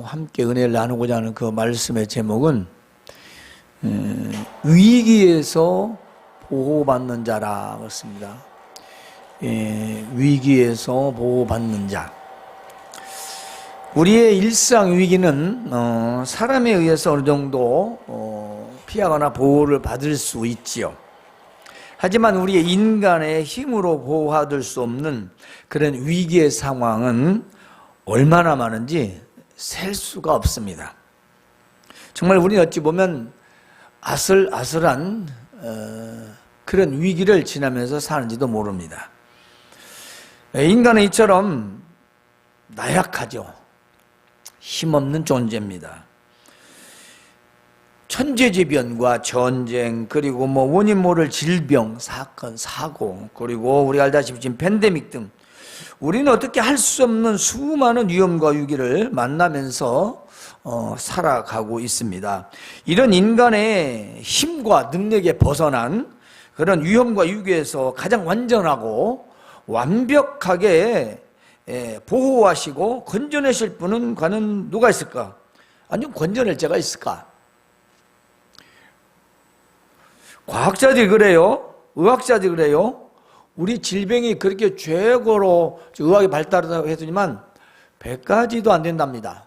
함께 은혜를 나누고자 하는 그 말씀의 제목은 위기에서 보호받는 자라 그렇습니다. 위기에서 보호받는 자. 우리의 일상 위기는 사람에 의해서 어느 정도 피하거나 보호를 받을 수 있지요. 하지만 우리의 인간의 힘으로 보호받을 수 없는 그런 위기의 상황은 얼마나 많은지 셀 수가 없습니다. 정말 우리는 어찌 보면 아슬아슬한 그런 위기를 지나면서 사는지도 모릅니다. 인간은 이처럼 나약하죠. 힘없는 존재입니다. 천재지변과 전쟁, 그리고 원인 모를 질병, 사건, 사고, 그리고 우리가 알다시피 지금 팬데믹 등 우리는 어떻게 할 수 없는 수많은 위험과 위기를 만나면서 살아가고 있습니다. 이런 인간의 힘과 능력에 벗어난 그런 위험과 위기에서 가장 완전하고 완벽하게 보호하시고 건져내실 분은 과연 누가 있을까? 아니면 건져낼 자가 있을까? 과학자들이 그래요. 의학자들이 그래요. 우리 질병이 그렇게 최고로 의학이 발달하다고 했더니만 100가지도 안 된답니다.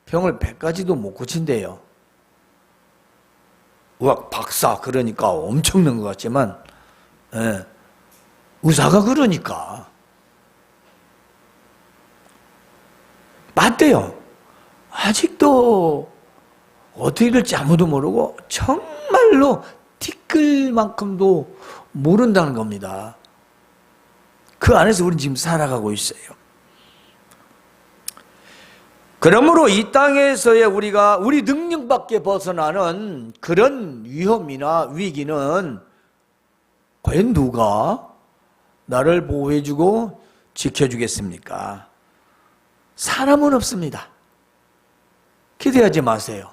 병을 100가지도 못 고친대요. 의학 박사 그러니까 엄청난 것 같지만 의사가 그러니까 맞대요. 아직도 어떻게 될지 아무도 모르고 정말로 티끌만큼도 모른다는 겁니다. 그 안에서 우리는 지금 살아가고 있어요. 그러므로 이 땅에서의 우리가 우리 능력 밖에 벗어나는 그런 위험이나 위기는 과연 누가 나를 보호해주고 지켜주겠습니까? 사람은 없습니다. 기대하지 마세요.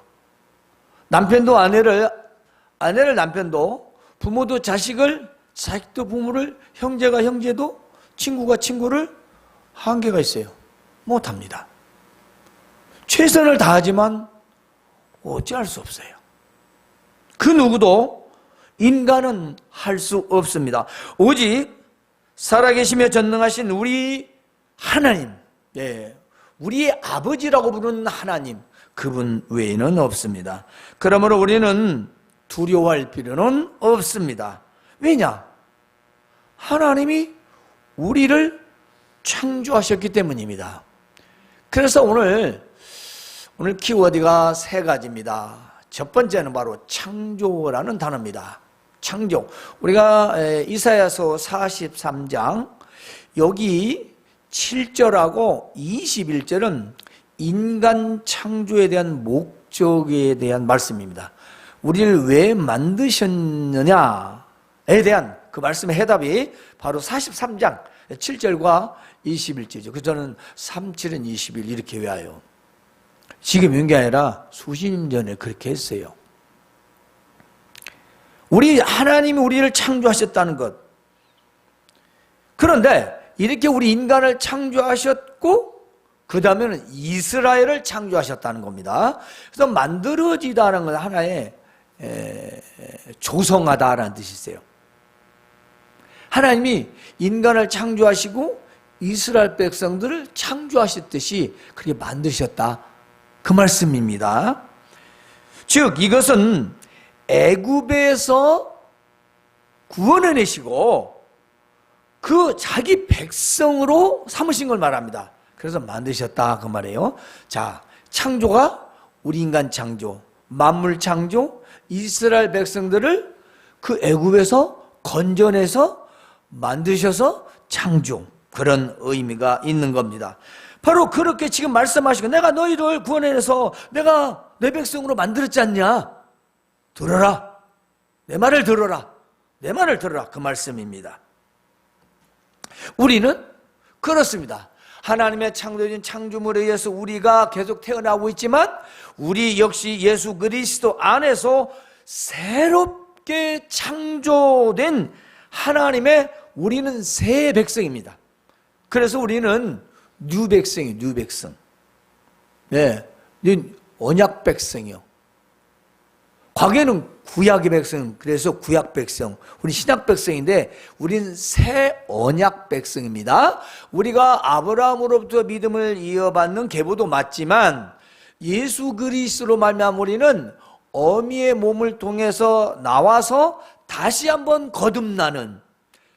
남편도 아내를 남편도, 부모도 자식을, 자식도 부모를, 형제가 형제도, 친구가 친구를 한계가 있어요. 못합니다. 최선을 다하지만 어찌할 수 없어요. 그 누구도 인간은 할 수 없습니다. 오직 살아계시며 전능하신 우리 하나님, 우리의 아버지라고 부르는 하나님, 그분 외에는 없습니다. 그러므로 우리는 두려워할 필요는 없습니다. 왜냐? 하나님이 우리를 창조하셨기 때문입니다. 그래서 오늘 키워드가 세 가지입니다. 첫 번째는 바로 창조라는 단어입니다. 창조. 우리가 이사야서 43장 여기 7절하고 21절은 인간 창조에 대한 목적에 대한 말씀입니다. 우리를 왜 만드셨느냐에 대한 그 말씀의 해답이 바로 43장 7절과 21절이죠. 그래서 저는 37은 21 이렇게 외워요. 지금 이런 게 아니라 수십 년 전에 그렇게 했어요. 우리 하나님이 우리를 창조하셨다는 것. 그런데 이렇게 우리 인간을 창조하셨고 그 다음에는 이스라엘을 창조하셨다는 겁니다. 그래서 만들어지다는 건 하나의 조성하다라는 뜻이 있어요. 하나님이 인간을 창조하시고 이스라엘 백성들을 창조하셨듯이 그렇게 만드셨다. 그 말씀입니다. 즉 이것은 애굽에서 구원해내시고 그 자기 백성으로 삼으신 걸 말합니다. 그래서 만드셨다 그 말이에요. 자, 창조가 우리 인간 창조, 만물 창조, 이스라엘 백성들을 그 애굽에서 건져내서 만드셔서 창조, 그런 의미가 있는 겁니다. 바로 그렇게 지금 말씀하시고 내가 너희를 구원해내서 내가 내 백성으로 만들었지 않냐? 들어라. 내 말을 들어라. 내 말을 들어라. 그 말씀입니다. 우리는 그렇습니다. 하나님의 창조된 창조물에 의해서 우리가 계속 태어나고 있지만 우리 역시 예수 그리스도 안에서 새롭게 창조된 하나님의 우리는 새 백성입니다. 그래서 우리는 뉴 백성이에요. 뉴 백성. 네. 언약 백성이요. 과거에는 구약의 백성, 그래서 구약 백성, 우리 신약 백성인데 우리는 새 언약 백성입니다. 우리가 아브라함으로부터 믿음을 이어받는 계보도 맞지만 예수 그리스도로 말미암아 우리는 어미의 몸을 통해서 나와서 다시 한번 거듭나는,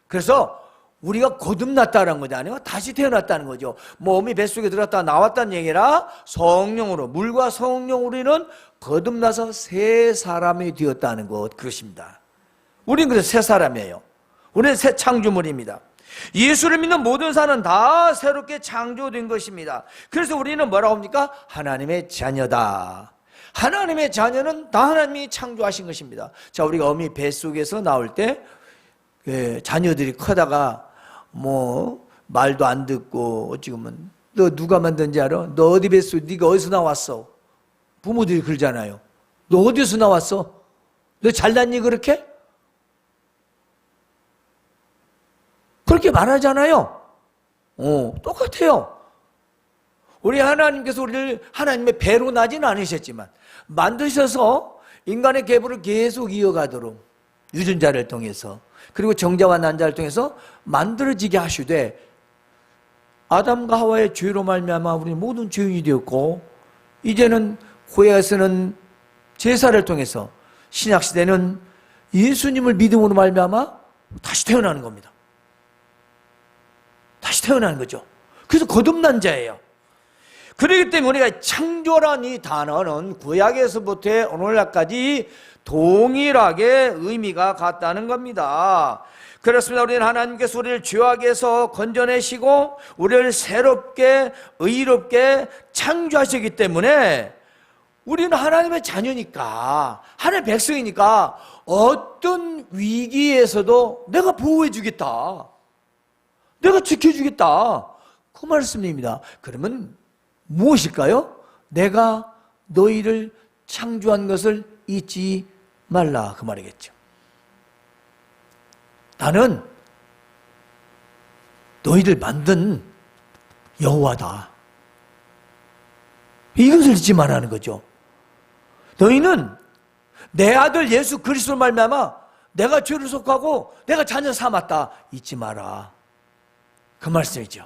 그래서 우리가 거듭났다는 거지 아니요, 다시 태어났다는 거죠. 뭐 어미 뱃속에 들어갔다 나왔다는 얘기라 성령으로, 물과 성령으로 우리는 거듭나서 새 사람이 되었다는 것, 그것입니다. 우리는 그래서 새 사람이에요. 우리는 새 창조물입니다. 예수를 믿는 모든 사람은 다 새롭게 창조된 것입니다. 그래서 우리는 뭐라고 합니까? 하나님의 자녀다. 하나님의 자녀는 다 하나님이 창조하신 것입니다. 자, 우리가 어미 뱃속에서 나올 때 자녀들이 커다가 뭐 말도 안 듣고 어찌보면 너 누가 만든지 알아? 너 어디 뱃속, 네가 어디서 나왔어? 부모들이 그러잖아요. 너 어디서 나왔어? 너 잘났니 그렇게? 그렇게 말하잖아요. 똑같아요. 우리 하나님께서 우리를 하나님의 배로 나지는 않으셨지만 만드셔서 인간의 계보를 계속 이어가도록 유전자를 통해서, 그리고 정자와 난자를 통해서 만들어지게 하시되, 아담과 하와의 죄로 말미암아 우리 모든 죄인이 되었고, 이제는 구약에서는 제사를 통해서, 신약시대는 예수님을 믿음으로 말미암아 다시 태어나는 겁니다. 다시 태어나는 거죠. 그래서 거듭난 자예요. 그렇기 때문에 우리가 창조란 이 단어는 구약에서부터 오늘날까지 동일하게 의미가 같다는 겁니다. 그렇습니다. 우리는 하나님께서 우리를 죄악에서 건져내시고 우리를 새롭게 의롭게 창조하셨기 때문에 우리는 하나님의 자녀니까, 하나님의 백성이니까 어떤 위기에서도 내가 보호해 주겠다, 내가 지켜주겠다, 그 말씀입니다. 그러면 무엇일까요? 내가 너희를 창조한 것을 잊지 말라, 그 말이겠죠. 나는 너희를 만든 여호와다, 이것을 잊지 말라는 거죠. 너희는 내 아들 예수 그리스도로 말미암아 내가 죄를 속하고 내가 자녀 삼았다, 잊지 마라, 그 말씀이죠.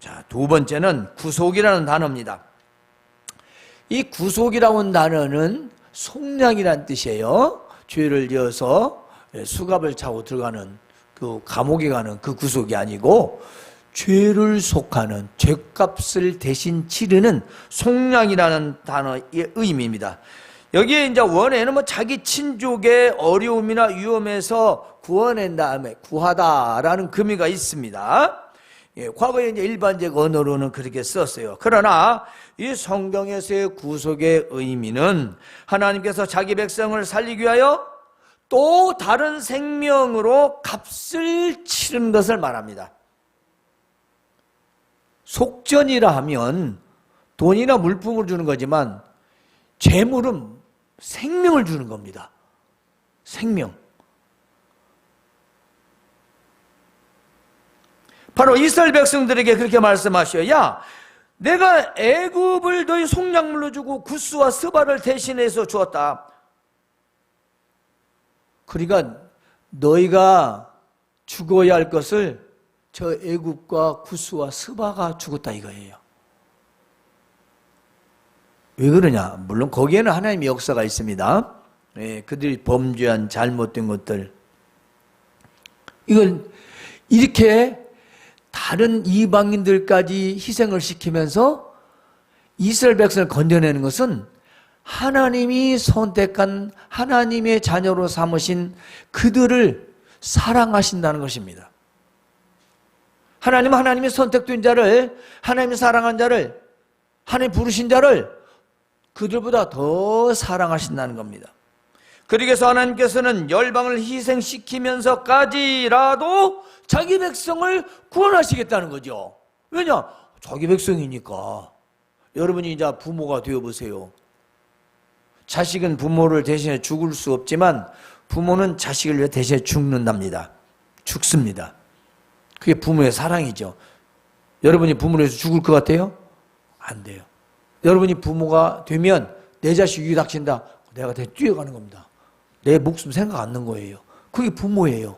자, 두 번째는 구속이라는 단어입니다. 이 구속이라는 단어는 속량이란 뜻이에요. 죄를 지어서 수갑을 차고 들어가는 그 감옥에 가는 그 구속이 아니고, 죄를 속하는, 죄값을 대신 치르는 속량이라는 단어의 의미입니다. 여기에 이제 원에는 뭐 자기 친족의 어려움이나 위험에서 구원한 다음에 구하다라는 의미가 있습니다. 과거에 이제 일반적 언어로는 그렇게 썼어요. 그러나 이 성경에서의 구속의 의미는 하나님께서 자기 백성을 살리기 위하여 또 다른 생명으로 값을 치른 것을 말합니다. 속전이라 하면 돈이나 물품을 주는 거지만 재물은 생명을 주는 겁니다. 생명. 바로 이스라엘 백성들에게 그렇게 말씀하셔. 야, 내가 애굽을 너희 속량물로 주고 구스와 스바를 대신해서 주었다. 그러니까 너희가 죽어야 할 것을 저 애굽과 구스와 스바가 죽었다 이거예요. 왜 그러냐? 물론 거기에는 하나님의 역사가 있습니다. 그들이 범죄한 잘못된 것들, 이걸 이렇게 다른 이방인들까지 희생을 시키면서 이스라엘 백성을 건져내는 것은 하나님이 선택한 하나님의 자녀로 삼으신 그들을 사랑하신다는 것입니다. 하나님은 하나님의 선택된 자를, 하나님이 사랑한 자를, 하나님 부르신 자를 그들보다 더 사랑하신다는 겁니다. 그러기서 하나님께서는 열방을 희생시키면서까지라도 자기 백성을 구원하시겠다는 거죠. 왜냐? 자기 백성이니까. 여러분이 이제 부모가 되어보세요. 자식은 부모를 대신해 죽을 수 없지만 부모는 자식을 위해 대신해 죽는답니다. 죽습니다. 그게 부모의 사랑이죠. 여러분이 부모를 위해서 죽을 것 같아요? 안 돼요. 여러분이 부모가 되면 내 자식 위기 닥친다. 내가 대 뛰어가는 겁니다. 내 목숨 생각 안 하는 거예요. 그게 부모예요.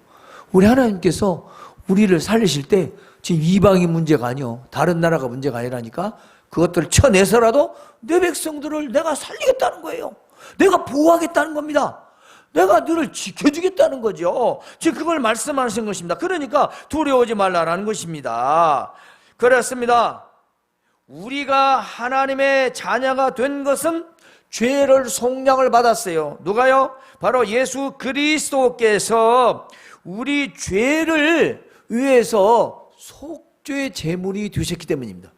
우리 하나님께서 우리를 살리실 때 지금 이방이 문제가 아니요. 다른 나라가 문제가 아니라니까 그것들을 쳐내서라도 내 백성들을 내가 살리겠다는 거예요. 내가 보호하겠다는 겁니다. 내가 너를 지켜주겠다는 거죠. 지금 그걸 말씀하신 것입니다. 그러니까 두려워하지 말라라는 것입니다. 그렇습니다. 우리가 하나님의 자녀가 된 것은 죄를 속량을 받았어요. 누가요? 바로 예수 그리스도께서 우리 죄를 위해서 속죄의 제물이 되셨기 때문입니다.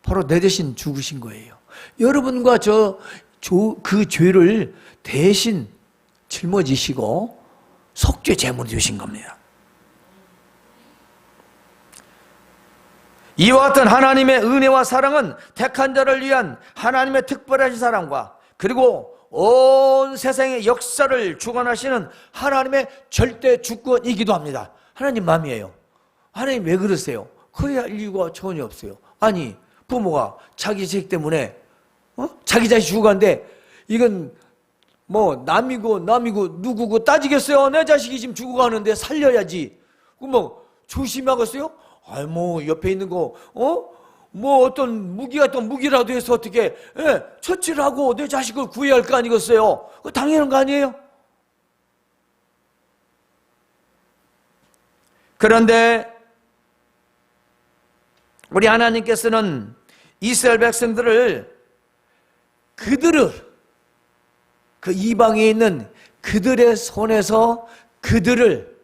바로 내 대신 죽으신 거예요. 여러분과 그 죄를 대신 짊어지시고 속죄 제물이 되신 겁니다. 이와 같은 하나님의 은혜와 사랑은 택한 자를 위한 하나님의 특별하신 사랑과 그리고 온 세상의 역사를 주관하시는 하나님의 절대 주권이기도 합니다. 하나님 마음이에요. 하나님 왜 그러세요? 그래야 할 이유가 전혀 없어요. 아니 부모가 자기 자식 때문에 자기 자식 죽어가는데 이건 뭐 남이고 누구고 따지겠어요? 내 자식이 지금 죽어가는데 살려야지. 뭐 조심하겠어요? 아이 뭐 옆에 있는 거 뭐 어떤 무기라도 해서 어떻게 처치를 하고 내 자식을 구해야 할 거 아니겠어요? 그거 당연한 거 아니에요? 그런데 우리 하나님께서는 이스라엘 백성들을 그 이방에 있는 그들의 손에서 그들을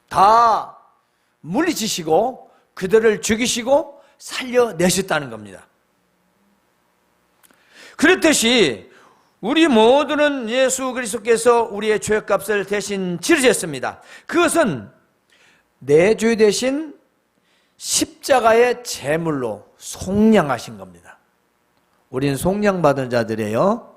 다 물리치시고 그들을 죽이시고 살려내셨다는 겁니다. 그렇듯이 우리 모두는 예수 그리스도께서 우리의 죄값을 대신 치르셨습니다. 그것은 내 죄 대신 십자가의 제물로 속량하신 겁니다. 우리는 속량받은 자들이에요.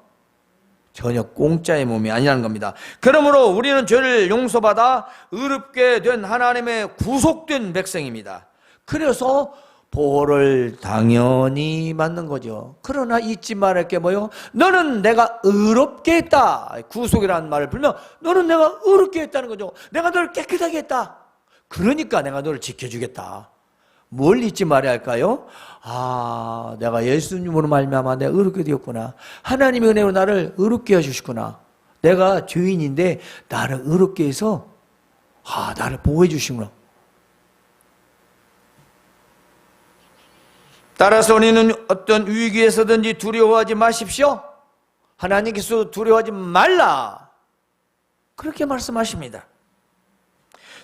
전혀 공짜의 몸이 아니라는 겁니다. 그러므로 우리는 죄를 용서받아 의롭게 된 하나님의 구속된 백성입니다. 그래서 보호를 당연히 받는 거죠. 그러나 잊지 말할 게 뭐요? 너는 내가 의롭게 했다. 구속이라는 말을 풀면 너는 내가 의롭게 했다는 거죠. 내가 너를 깨끗하게 했다. 그러니까 내가 너를 지켜주겠다. 뭘 잊지 말아야 할까요? 아, 내가 예수님으로 말미암아 내가 의롭게 되었구나. 하나님의 은혜로 나를 의롭게 해주시구나. 내가 죄인인데 나를 의롭게 해서 나를 보호해 주시구나. 따라서 우리는 어떤 위기에서든지 두려워하지 마십시오. 하나님께서 두려워하지 말라. 그렇게 말씀하십니다.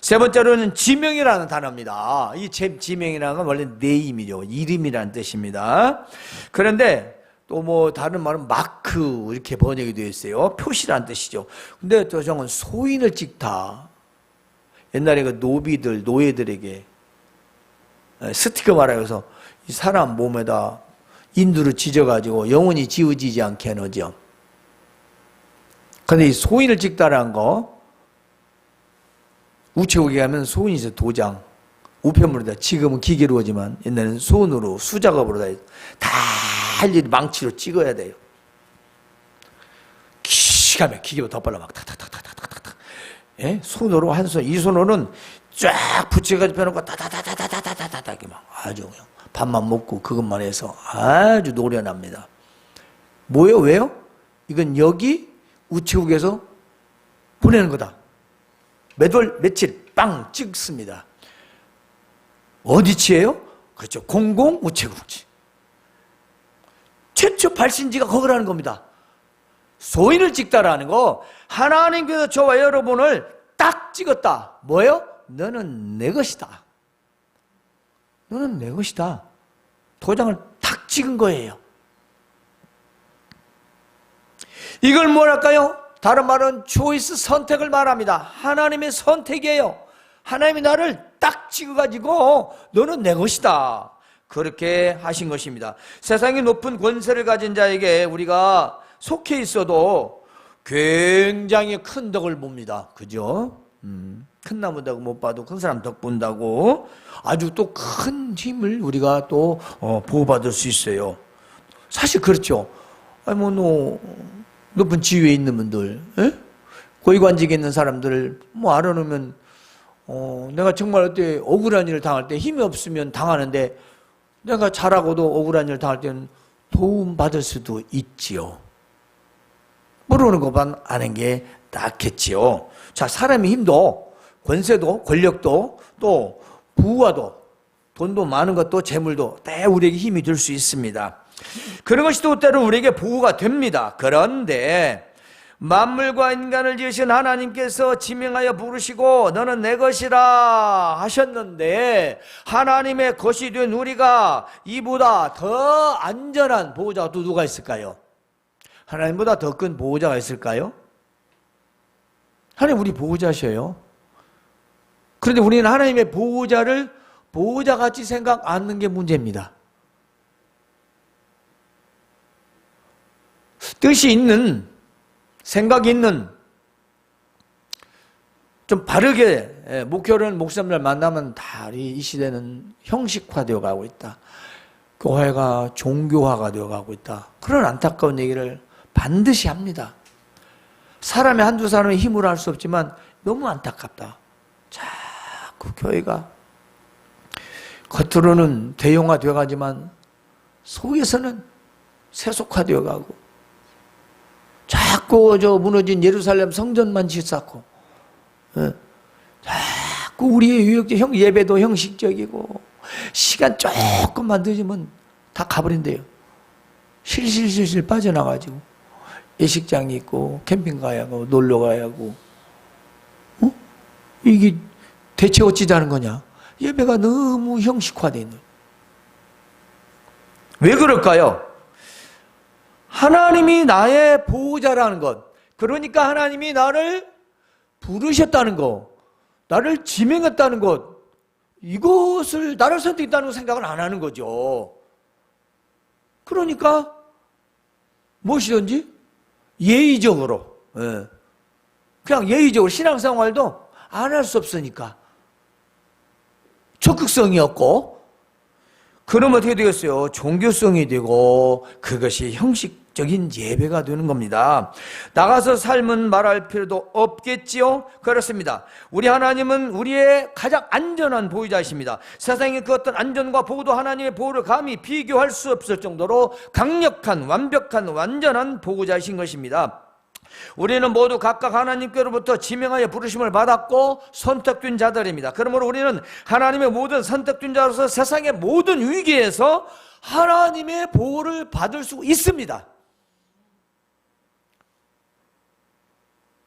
세 번째로는 지명이라는 단어입니다. 이 지명이라는 건 원래 네임이죠. 이름이라는 뜻입니다. 그런데 또 뭐 다른 말은 마크 이렇게 번역이 되어 있어요. 표시라는 뜻이죠. 근데 또 저건 소인을 찍다. 옛날에 그 노예들에게 스티커 말하여서 이 사람 몸에다 인두를 찢어가지고 영원히 지워지지 않게 해놓죠. 근데 이 소인을 찍다라는 거 우체국에 가면 소인이 있어요. 도장 우편물에다. 지금은 기계로지만 옛날에는 손으로 수작업으로 다 할 일 망치로 찍어야 돼요. 기가 막히게 기계로 덧발라 막 탁탁탁탁탁탁탁. 예? 손으로 한 손, 이 손으로는 쫙 붙여가지고 펴놓고 따다다다다다다다다 막 아주 그냥 밥만 먹고 그것만 해서 아주 노련합니다. 뭐예요? 왜요? 이건 여기 우체국에서 보내는 거다. 몇 월 며칠 빵 찍습니다. 어디치예요? 그렇죠. 공공 우체국지. 최초 발신지가 거기라는 겁니다. 소인을 찍다라는 거, 하나님께서 저와 여러분을 딱 찍었다. 뭐예요? 너는 내 것이다. 너는 내 것이다. 도장을 탁 찍은 거예요. 이걸 뭐랄까요? 다른 말은 초이스, 선택을 말합니다. 하나님의 선택이에요. 하나님이 나를 딱 찍어가지고 너는 내 것이다. 그렇게 하신 것입니다. 세상의 높은 권세를 가진 자에게 우리가 속해 있어도 굉장히 큰 덕을 봅니다. 그죠? 큰 나무다고 못 봐도 큰 사람 덕 본다고 아주 또 큰 힘을 우리가 또 보호받을 수 있어요. 사실 그렇죠. 아니 높은 지위에 있는 분들, 고위관직에 있는 사람들을 알아놓으면 내가 정말 어때 억울한 일을 당할 때 힘이 없으면 당하는데 내가 잘하고도 억울한 일을 당할 때는 도움 받을 수도 있지요. 모르는 것만 아는 게 낫겠지요. 자, 사람의 힘도 권세도 권력도 또 부와도 돈도 많은 것도 재물도 다 우리에게 힘이 될 수 있습니다. 그런 것이 또 때로 우리에게 보호가 됩니다. 그런데 만물과 인간을 지으신 하나님께서 지명하여 부르시고 너는 내 것이라 하셨는데 하나님의 것이 된 우리가 이보다 더 안전한 보호자가 또 누가 있을까요? 하나님보다 더 큰 보호자가 있을까요? 하나님 우리 보호자셔요. 그런데 우리는 하나님의 보호자를 보호자같이 생각 안 하는 게 문제입니다. 뜻이 있는, 생각이 있는, 좀 바르게 목회를 목사님들 만나면 다 이 시대는 형식화되어 가고 있다. 교회가 종교화가 되어 가고 있다. 그런 안타까운 얘기를 반드시 합니다. 사람의 한두 사람의 힘으로 할 수 없지만 너무 안타깝다. 자꾸 교회가 겉으로는 대형화되어 가지만 속에서는 세속화되어 가고 자꾸 무너진 예루살렘 성전만 짓쌓고 자꾸 우리의 예배도 형식적이고 시간 조금만 늦으면 다 가버린대요. 실실실실 빠져나가지고 예식장이 있고 캠핑 가야 하고 놀러 가야 하고 이게 대체 어찌자는 거냐? 예배가 너무 형식화되어 있는. 왜 그럴까요? 하나님이 나의 보호자라는 것, 그러니까 하나님이 나를 부르셨다는 것, 나를 지명했다는 것, 이것을 나를 선택했다는 생각을 안 하는 거죠. 그러니까 무엇이든지 예의적으로, 그냥 예의적으로 신앙생활도 안 할 수 없으니까 적극성이 없고, 그러면 어떻게 되겠어요? 종교성이 되고 그것이 형식적인 예배가 되는 겁니다. 나가서 삶은 말할 필요도 없겠지요? 그렇습니다. 우리 하나님은 우리의 가장 안전한 보호자이십니다. 세상의 그 어떤 안전과 보호도 하나님의 보호를 감히 비교할 수 없을 정도로 강력한, 완벽한, 완전한 보호자이신 것입니다. 우리는 모두 각각 하나님께로부터 지명하여 부르심을 받았고 선택된 자들입니다. 그러므로 우리는 하나님의 모든 선택된 자로서 세상의 모든 위기에서 하나님의 보호를 받을 수 있습니다.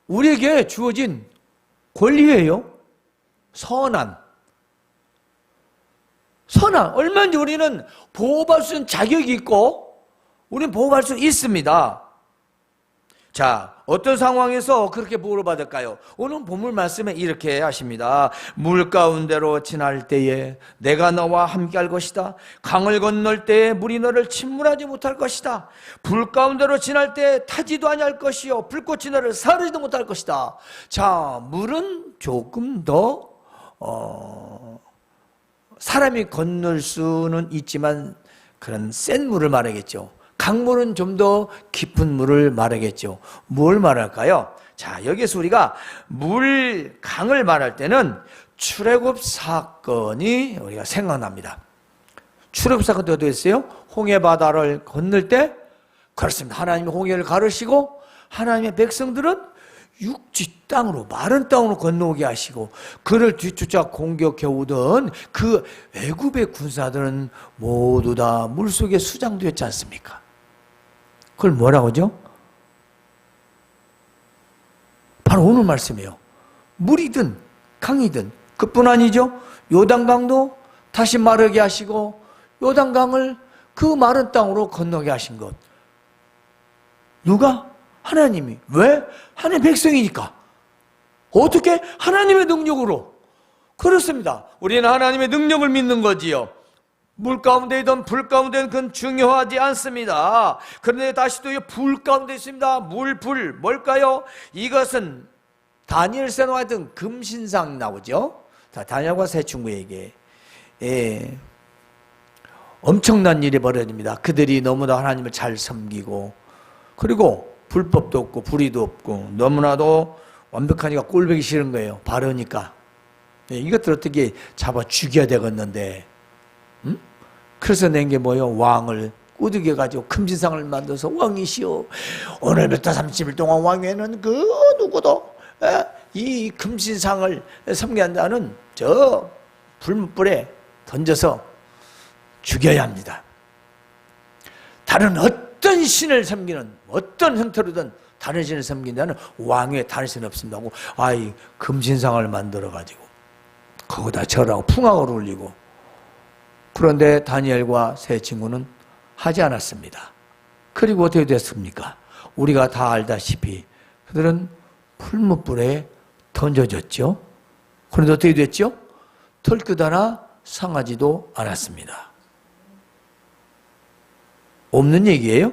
우리에게 주어진 권리예요. 선한. 얼마든지 우리는 보호받을 수 있는 자격이 있고 우리는 보호받을 수 있습니다. 자, 어떤 상황에서 그렇게 보호를 받을까요? 오늘 본문 말씀에 이렇게 하십니다. 물 가운데로 지날 때에 내가 너와 함께 할 것이다. 강을 건널 때에 물이 너를 침몰하지 못할 것이다. 불 가운데로 지날 때에 타지도 아니할 것이요 불꽃이 너를 사르지도 못할 것이다. 자, 물은 조금 더 사람이 건널 수는 있지만 그런 센 물을 말하겠죠. 강물은 좀 더 깊은 물을 말하겠죠. 뭘 말할까요? 자, 여기서 우리가 강을 말할 때는 출애굽 사건이 우리가 생각납니다. 출애굽 사건도 어떻게 했어요? 홍해 바다를 건널 때 그렇습니다. 하나님이 홍해를 가르시고 하나님의 백성들은 육지 땅으로 마른 땅으로 건너오게 하시고 그를 뒤쫓아 공격해 오던 그 애굽의 군사들은 모두 다 물속에 수장되었지 않습니까? 그걸 뭐라고 하죠? 바로 오늘 말씀이에요. 물이든 강이든 그뿐 아니죠. 요단강도 다시 마르게 하시고 요단강을 그 마른 땅으로 건너게 하신 것. 누가? 하나님이. 왜? 하나님의 백성이니까. 어떻게? 하나님의 능력으로. 그렇습니다. 우리는 하나님의 능력을 믿는 거지요. 물 가운데이든 불 가운데는 그건 중요하지 않습니다. 그런데 다시 또 불 가운데 있습니다. 불 뭘까요? 이것은 다니엘서에 나왔던 금신상 나오죠. 다니엘과 세 친구에게 엄청난 일이 벌어집니다. 그들이 너무나 하나님을 잘 섬기고, 그리고 불법도 없고 불의도 없고 너무나도 완벽하니까 꼴보기 싫은 거예요. 바르니까. 이것들 어떻게 잡아 죽여야 되겠는데, 그래서 낸 게 뭐예요? 왕을 꾸덕여가지고 금신상을 만들어서, 왕이시여, 오늘부터 30일 동안 왕에는 그 누구도 이 금신상을 섬긴다는 저 불불에 던져서 죽여야 합니다. 다른 어떤 신을 섬기는, 어떤 형태로든 다른 신을 섬긴다는 왕의 다른 신은 없습니다 하고, 이 금신상을 만들어가지고 거기다 절하고 풍악을 울리고. 그런데 다니엘과 세 친구는 하지 않았습니다. 그리고 어떻게 됐습니까? 우리가 다 알다시피 그들은 풀무불에 던져졌죠. 그런데 어떻게 됐죠? 털끝 하나 상하지도 않았습니다. 없는 얘기예요?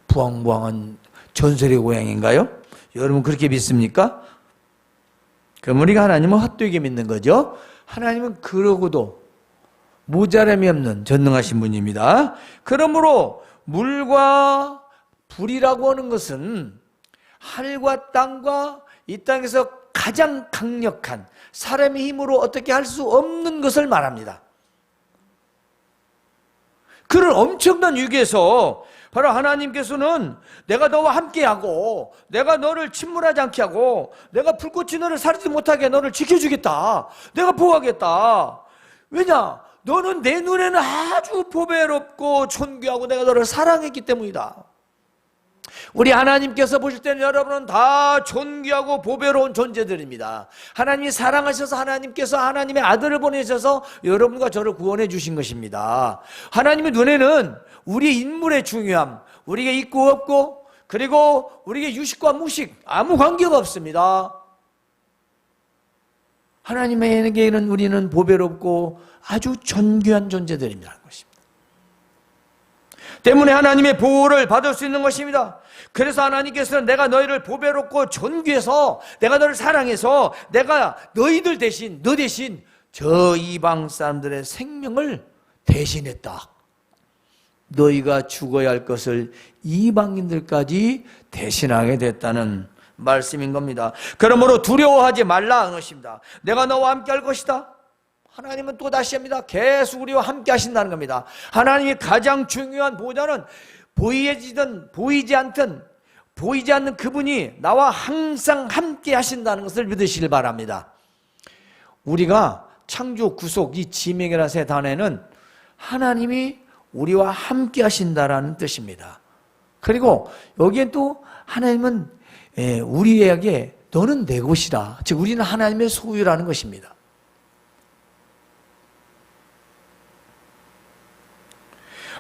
부황부황한 전설의 고향인가요? 여러분 그렇게 믿습니까? 그럼 우리가 하나님을 헛되게 믿는 거죠. 하나님은 그러고도 모자람이 없는 전능하신 분입니다. 그러므로 물과 불이라고 하는 것은 하늘과 땅과 이 땅에서 가장 강력한, 사람의 힘으로 어떻게 할 수 없는 것을 말합니다. 그런 엄청난 위기에서 바로 하나님께서는 내가 너와 함께하고, 내가 너를 침몰하지 않게 하고, 내가 불꽃이 너를 사르지 못하게 너를 지켜주겠다, 내가 보호하겠다. 왜냐? 너는 내 눈에는 아주 보배롭고 존귀하고 내가 너를 사랑했기 때문이다. 우리 하나님께서 보실 때는 여러분은 다 존귀하고 보배로운 존재들입니다. 하나님이 사랑하셔서 하나님께서 하나님의 아들을 보내셔서 여러분과 저를 구원해 주신 것입니다. 하나님의 눈에는 우리의 인물의 중요함, 우리에게 있고 없고, 그리고 우리에게 유식과 무식 아무 관계가 없습니다. 하나님에게는 우리는 보배롭고 아주 존귀한 존재들입니다. 때문에 하나님의 보호를 받을 수 있는 것입니다. 그래서 하나님께서는 내가 너희를 보배롭고 존귀해서, 내가 너를 사랑해서, 내가 너희들 대신, 너 대신 저 이방 사람들의 생명을 대신했다. 너희가 죽어야 할 것을 이방인들까지 대신하게 됐다는 말씀인 겁니다. 그러므로 두려워하지 말라 하는 것입니다. 내가 너와 함께 할 것이다. 하나님은 또 다시 합니다. 계속 우리와 함께 하신다는 겁니다. 하나님의 가장 중요한 보호자는 보이든 보이지 않는 그분이 나와 항상 함께 하신다는 것을 믿으시길 바랍니다. 우리가 창조, 구속, 이 지명이라는 세 단어에는 하나님이 우리와 함께 하신다라는 뜻입니다. 그리고 여기엔 또 하나님은 우리에게 너는 내 것이다, 즉 우리는 하나님의 소유라는 것입니다.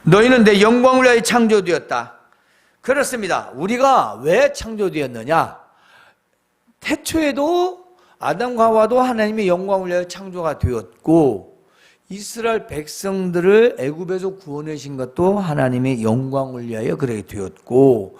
너희는 내 영광을 위하여 창조되었다. 그렇습니다. 우리가 왜 창조되었느냐? 태초에도 아담과 하와도 하나님의 영광을 위하여 창조가 되었고, 이스라엘 백성들을 애굽에서 구원하신 것도 하나님의 영광을 위하여 그렇게 되었고,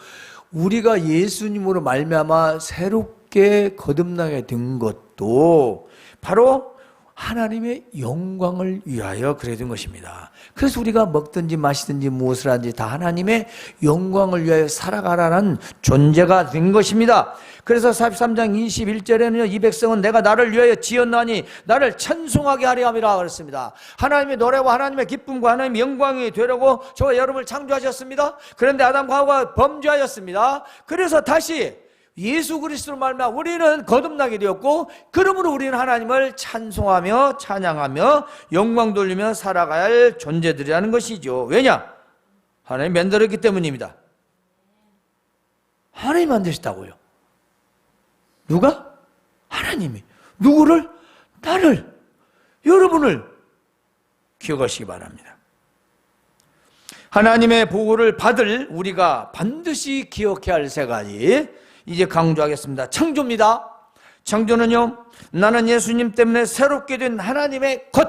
우리가 예수님으로 말미암아 새롭게 거듭나게 된 것도 바로 하나님의 영광을 위하여 그래 된 것입니다. 그래서 우리가 먹든지 마시든지 무엇을 하든지 다 하나님의 영광을 위하여 살아가라는 존재가 된 것입니다. 그래서 43장 21절에는 이 백성은 내가 나를 위하여 지었나니 나를 찬송하게 하려 함이라 그랬습니다. 하나님의 노래와 하나님의 기쁨과 하나님의 영광이 되려고 저와 여러분을 창조하셨습니다. 그런데 아담과 하와가 범죄하였습니다. 그래서 다시 예수 그리스도로 말미암아 우리는 거듭나게 되었고, 그러므로 우리는 하나님을 찬송하며 찬양하며 영광 돌리며 살아가야 할 존재들이라는 것이죠. 왜냐? 하나님이 만들었기 때문입니다. 하나님이 만드셨다고요. 누가? 하나님이. 누구를? 나를, 여러분을 기억하시기 바랍니다. 하나님의 보호를 받을 우리가 반드시 기억해야 할 세 가지 이제 강조하겠습니다. 창조입니다. 창조는요, 나는 예수님 때문에 새롭게 된 하나님의 것,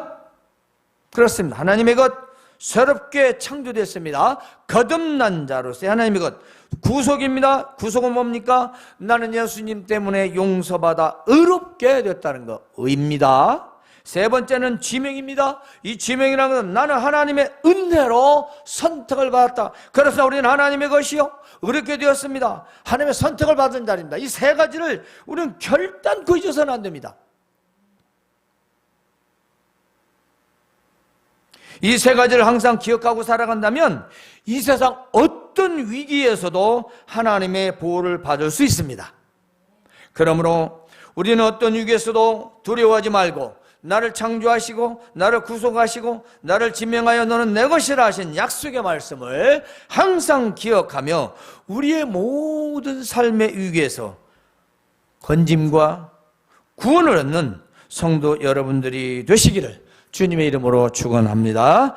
그렇습니다. 하나님의 것, 새롭게 창조됐습니다. 거듭난 자로서 하나님의 것. 구속입니다. 구속은 뭡니까? 나는 예수님 때문에 용서받아 의롭게 됐다는 거. 의입니다. 세 번째는 지명입니다. 이 지명이라는 것은 나는 하나님의 은혜로 선택을 받았다. 그래서 우리는 하나님의 것이요 의롭게 되었습니다. 하나님의 선택을 받은 자입니다. 이 세 가지를 우리는 결단코 잊어서는 안 됩니다. 이 세 가지를 항상 기억하고 살아간다면 이 세상 어떤 위기에서도 하나님의 보호를 받을 수 있습니다. 그러므로 우리는 어떤 위기에서도 두려워하지 말고 나를 창조하시고 나를 구속하시고 나를 지명하여 너는 내 것이라 하신 약속의 말씀을 항상 기억하며 우리의 모든 삶의 위기에서 건짐과 구원을 얻는 성도 여러분들이 되시기를 주님의 이름으로 축원합니다.